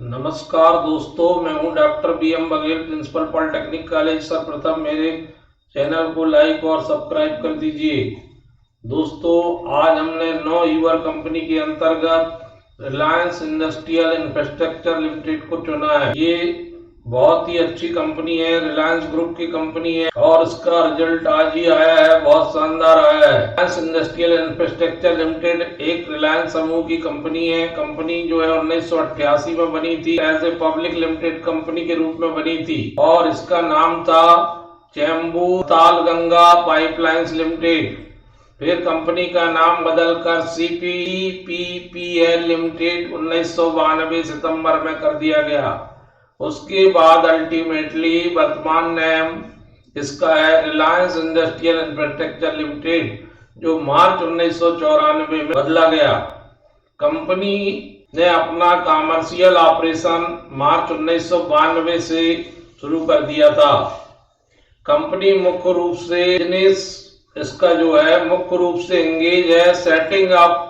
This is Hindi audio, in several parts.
नमस्कार दोस्तों, मैं हूं doctor B M. Baghel, principal polytechnic college. सर्वप्रथम मेरे चैनल को लाइक और सब्सक्राइब कर दीजिए। दोस्तों, आज हमने नो यूर कंपनी के अंतर्गत रिलायंस इंडस्ट्रियल इंफ्रास्ट्रक्चर लिमिटेड को चुना है। ये बहुत ही अच्छी कंपनी है, रिलायंस ग्रुप की कंपनी है और इसका रिजल्ट आज ही आया है, बहुत शानदार आया है। रिलायंस इंडस्ट्रियल इंफ्रास्ट्रक्चर लिमिटेड एक रिलायंस समूह की कंपनी है। कंपनी जो है 1988 में बनी थी, as a public limited company के रूप में बनी थी और इसका नाम था चैम्बू तालगंगा पाइपलाइंस लिमिटेड। फिर कंपनी का नाम बदलकर CPPPL लिमिटेड 1992 सितंबर में कर दिया गया। उसके बाद अल्टीमेटली वर्तमान नाम इसका है रिलायंस इंडस्ट्रियल इंफ्रास्ट्रक्चर लिमिटेड, जो मार्च 1994 में बदला गया। कंपनी ने अपना कॉमर्शियल ऑपरेशन मार्च 1992 से शुरू कर दिया था। कंपनी मुख्य रूप से बिजनेस इसका जो है मुख्य रूप से एंगेज है setting up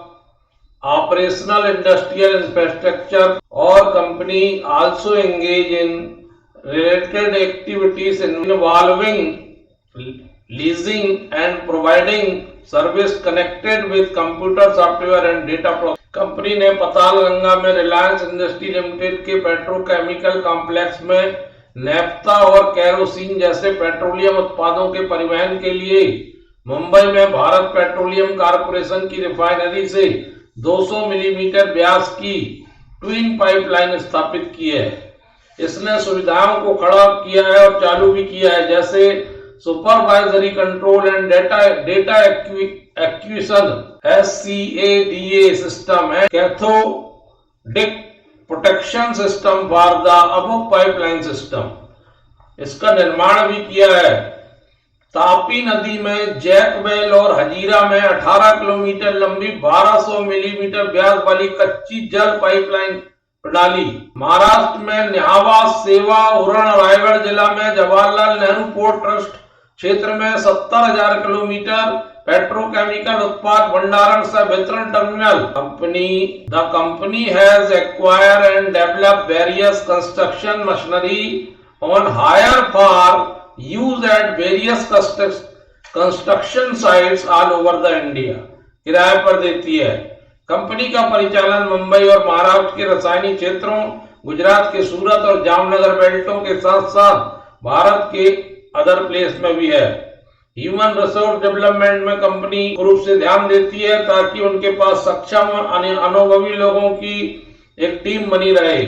operational industrial infrastructure, और company also engage in related activities involving leasing and providing service connected with computer software and data processing. Company ने पतालगंगा में रिलायंस इंडस्ट्री लिमिटेड के पेट्रोकेमिकल कॉम्प्लेक्स में नेफ्ता और केरोसिन जैसे पेट्रोलियम उत्पादों के परिवहन के लिए मुंबई में भारत पेट्रोलियम कॉर्पोरेशन की रिफाइनरी से 200 मिलीमीटर व्यास की ट्विन पाइपलाइन स्थापित की है। इसने सुविधाओं को खड़ा किया है और चालू भी किया है, जैसे supervisory control and data acquisition SCADA system है, cathodic protection system for the above pipeline system. इसका निर्माण भी किया है। तापी नदी में जैकवेल और हजीरा में 18 किलोमीटर लंबी 1200 मिलीमीटर व्यास वाली कच्ची जल पाइपलाइन प्रणाली। महाराष्ट्र में न्याहावा, सेवा, उरण, रायगढ़ जिला में जवाहरलाल नेहरू पोर्ट ट्रस्ट क्षेत्र में 70,000 किलोमीटर पेट्रोकेमिकल उत्पाद भंडारण सह वितरण टर्मिनल। The company has acquired and developed various construction machinery on hire for use at various construction sites all over the India. किराए पर देती है। कंपनी का परिचालन मुंबई और महाराष्ट्र के राजधानी क्षेत्रों, गुजरात के सूरत और जामनगर बेल्टों के साथ साथ भारत के अदर प्लेस में भी है। ह्यूमन रिसोर्स डेवलपमेंट में कंपनी रूप से ध्यान देती है ताकि उनके पास सक्षम अनुभवी लोगों की एक टीम बनी रहे।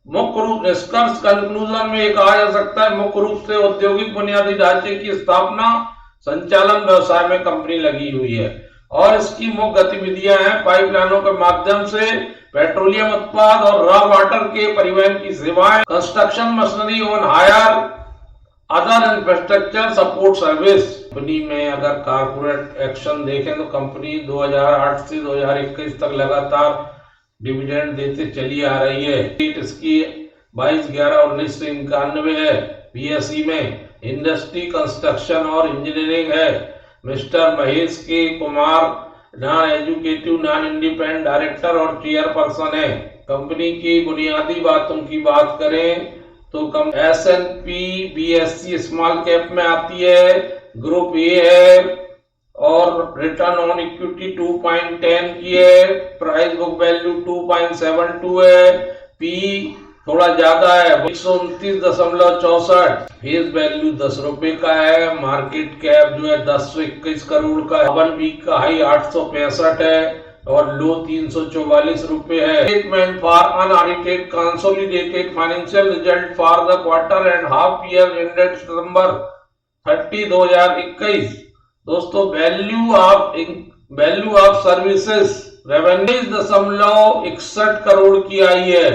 मुख्य रूप निष्कर्ष कंक्लूजन में कहा जा सकता है, मुख्य रूप से औद्योगिक बुनियादी ढांचे की स्थापना, संचालन व्यवसाय में कंपनी लगी हुई है और इसकी मुख्य गतिविधियां हैं पाइपलाइनों के माध्यम से पेट्रोलियम उत्पाद और रॉ वाटर के परिवहन की सेवाएं, construction machinery on hire other infrastructure support service. Company में अगर कॉर्पोरेट एक्शन देखें तो कंपनी 2008 से 2021 तक लगातार डिविडेंड देते चली आ रही है। इसकी 22/11/1991 है। BSE में इंडस्ट्री, कंस्ट्रक्शन और इंजीनियरिंग है। मिस्टर महेश के Kumar non educative non independent director और चेयरपर्सन है। कंपनी की बुनियादी बातों की बात करें तो S&P BSE स्मॉल कैप में आती है, ग्रुप A है और रिटर्न ऑन इक्विटी 2.10 की है, प्राइस बुक वैल्यू 2.72 है, पी थोड़ा ज्यादा है 129.64, फेस वैल्यू 10 रुपए का है, मार्केट कैप जो है 1021 करोड़ का है, 1 वीक का हाई 865 है और लो 344 रुपए है। Statement for unaudited consolidated financial result for the quarter and half year ended September 30, 2021। दोस्तों, value of services revenue 30.61 crore की आई है,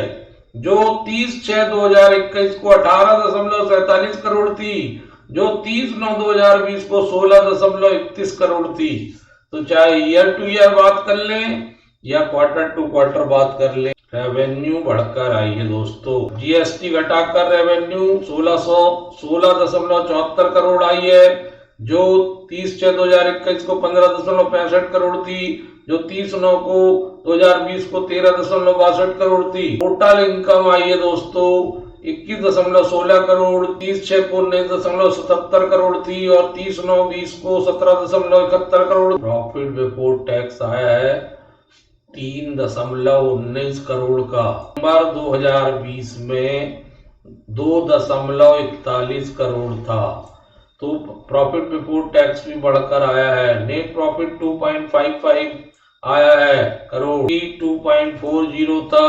जो 30/6/2021 को 18.47 करोड़ थी, जो 30/9/2020 को 16.31 करोड़ थी। तो चाहे ईयर टू ईयर बात कर लें या क्वार्टर टू क्वार्टर बात कर लें, रेवेन्यू बढ़कर आई है। दोस्तों, GST घटाकर रेवेन्यू 1674 करोड़ आई है, जो 30/6/2021 को 15.65 करोड़ थी, जो 30/9 को 2020 को 13.62 करोड़ थी। टोटल इनकम आई है दोस्तों 21.16 करोड़, 30/6 को 19.77 करोड़ थी और 30/9/20 को 17.71 करोड़। प्रॉफिट बिफोर टैक्स आया है 3.19 करोड़ का। नवंबर 2020 में 2.41 करोड़ था, तो प्रॉफिट बिफोर टैक्स भी बढ़कर आया है। नेट प्रॉफिट 2.55 आया है करोड़, 2.40 था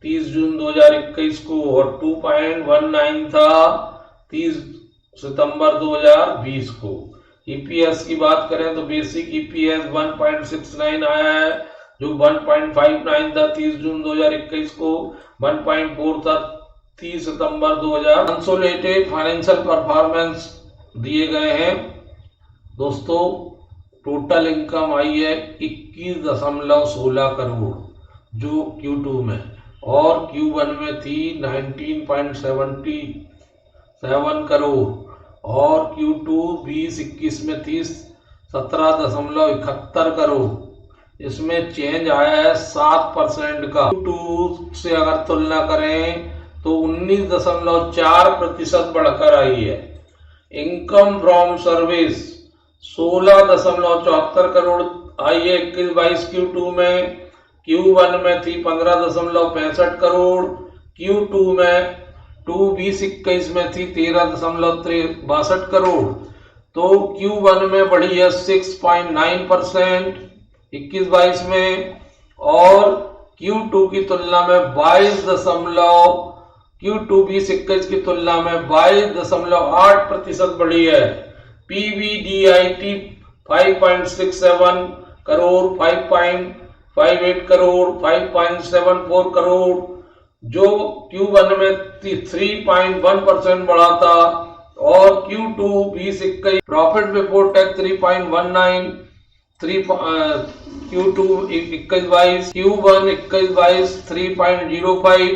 30 जून 2021 को और 2.19 था 30 सितंबर 2020 को। ईपीएस की बात करें तो बेसिक ईपीएस 1.69 आया है, जो 1.59 था 30 जून 2021 को, 1.4 था 30 सितंबर 2000। कंसोलिडेटेड फाइनेंशियल परफॉर्मेंस दिए गए हैं दोस्तों। टोटल इनकम आई है 21.16 करोड़ जो Q2 में, और Q1 में थी 19.77 करोड़ और Q2 2021 में थी 17.71 करोड़। इसमें चेंज आया है 7% का। Q2 से अगर तुलना करें तो 19.4% बढ़कर आई है। इनकम फ्रॉम सर्विस 16.74 करोड़ आई है 21-22 Q2 में, Q1 में थी 15.65 करोड़, Q2 में 2021 में थी 13.62 करोड़। तो Q1 में बढ़ी है 6.9% 21-22 में, और Q2 की तुलना में Q2 2021 की तुलना में 22.8% बढ़ी है। PBDIT 5.67 करोड़, 5.58 करोड़, 5.74 करोड़, जो Q1 में 3.1% बढ़ा था, और Q2 2021 profit before tax 3.19 Q2 21-22, Q1 21-22 3.05,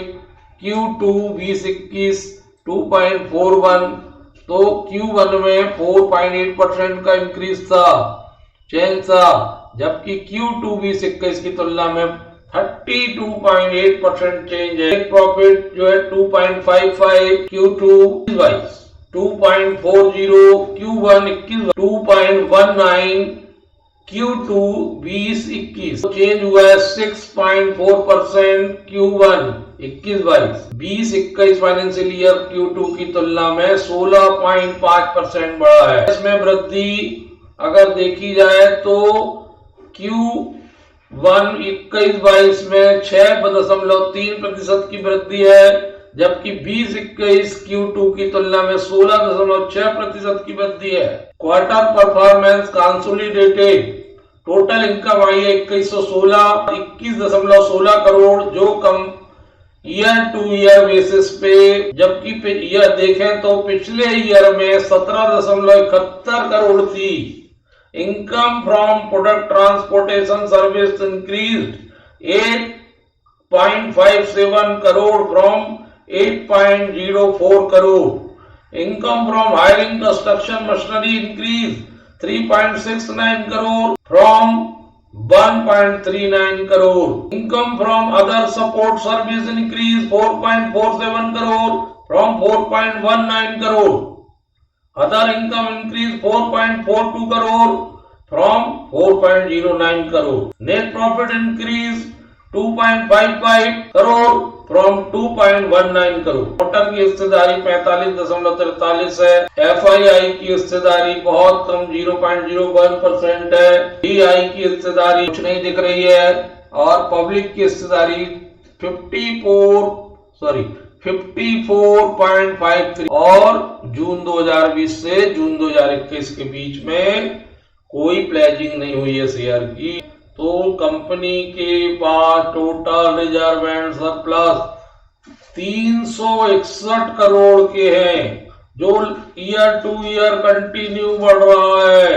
Q2 2021 2.41, तो Q1 में 4.8% का इंक्रीज था, चेंज था, जबकि Q2 2021 की तुलना में 32.8% चेंज है। प्रॉफिट जो है 2.55 Q2 22, 2.40 Q1 21, 2.19 Q2 2021, चेंज हुआ है 6.4% Q1 21-22, 20-21 फाइनेंशियल ईयर Q2 की तुलना में 16.5% बढ़ा है। इसमें वृद्धि अगर देखी जाए तो Q1 21-22 में 6.3% की वृद्धि है, जबकि 20-21 Q2 की तुलना में 16.6% की वृद्धि है। Quarter performance consolidated total income आई है 21.16 करोड़, जो कम ईयर टू ईयर बेसिस पे, जबकि ईयर देखें तो पिछले ईयर में 17.71 करोड़ थी। Income from product transportation service increased 8.57 crore from 8.04 crore. Income from hiring construction machinery increase 3.69 crore from 1.39 crore. Income from other support service increase 4.47 crore from 4.19 crore. Other income increase 4.42 crore from 4.09 crore. Net profit increase 2.55 crore from 2.19 crore. Motor की हिस्सेदारी 45.43 है। FII की हिस्सेदारी बहुत कम 0.01% है। DI की हिस्सेदारी कुछ नहीं दिख रही है, और पब्लिक की हिस्सेदारी 54.53, और जून 2020 से जून 2021 के बीच में कोई प्लेजिंग नहीं हुई है शेयर की। तो कंपनी के पास total reserve and surplus 361 crore के हैं, जो ईयर टू ईयर कंटिन्यू बढ़ रहा है,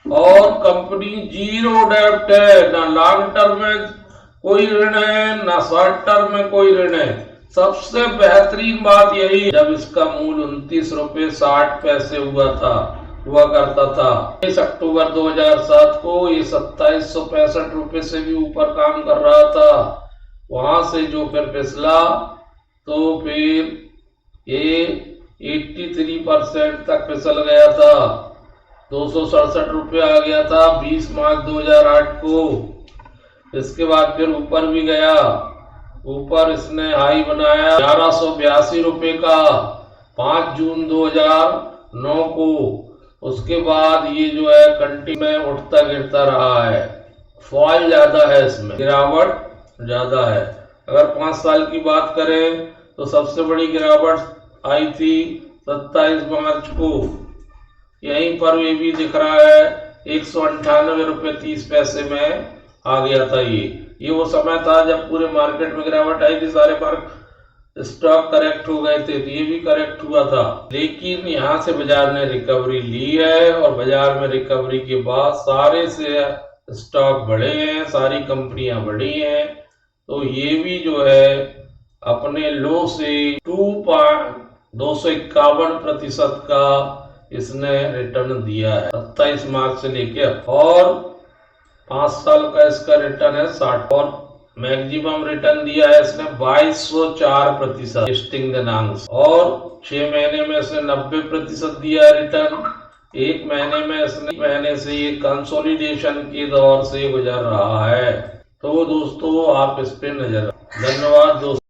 और कंपनी जीरो डेब्ट है। ना लॉन्ग टर्म में कोई ऋण है, ना शॉर्ट टर्म में कोई ऋण है। सबसे बेहतरीन बात यही, जब इसका मूल्य 29.60 रुपए हुआ था हुआ करता था। 23 अक्टूबर 2007 को ये 2765 रुपये से भी ऊपर काम कर रहा था। वहां से जो फिर फिसला तो फिर ये 83% तक फिसल गया था, 267 रुपये आ गया था 20 मार्च 2008 को। इसके बाद फिर ऊपर भी गया, ऊपर इसने हाई बनाया 1182 रुपये का 5 जून 2009 को। उसके बाद ये जो है कंटिन्यू में उठता गिरता रहा है, फॉल ज्यादा है, इसमें गिरावट ज्यादा है। अगर 5 साल की बात करें तो सबसे बड़ी गिरावट आई थी 27 मार्च को, यहीं पर ये भी दिख रहा है 198 रुपये 30 पैसे में आ गया था। ये वो समय था जब पूरे मार्केट में गिरावट आई थी, सारे मार्केट स्टॉक करेक्ट हो गए थे, तो ये भी करेक्ट हुआ था। लेकिन यहाँ से बाजार ने रिकवरी ली है और बाजार में रिकवरी के बाद सारे से स्टॉक बढ़े हैं, सारी कंपनियां बढ़ी हैं। तो ये भी जो है अपने लो से 251% का इसने रिटर्न दिया है 27 मार्च से लेकर, और 5 साल का इसका रिटर्न है 60, और मैक्सिमम रिटर्न दिया है इसने 2204% लिस्टिंग दिनांक, और 6 महीने में इसने 90% दिया है रिटर्न। 1 महीने में इसने महीने से ये कंसोलिडेशन के दौर से गुजर रहा है। तो दोस्तों आप इस पे नजर, धन्यवाद दोस्तों।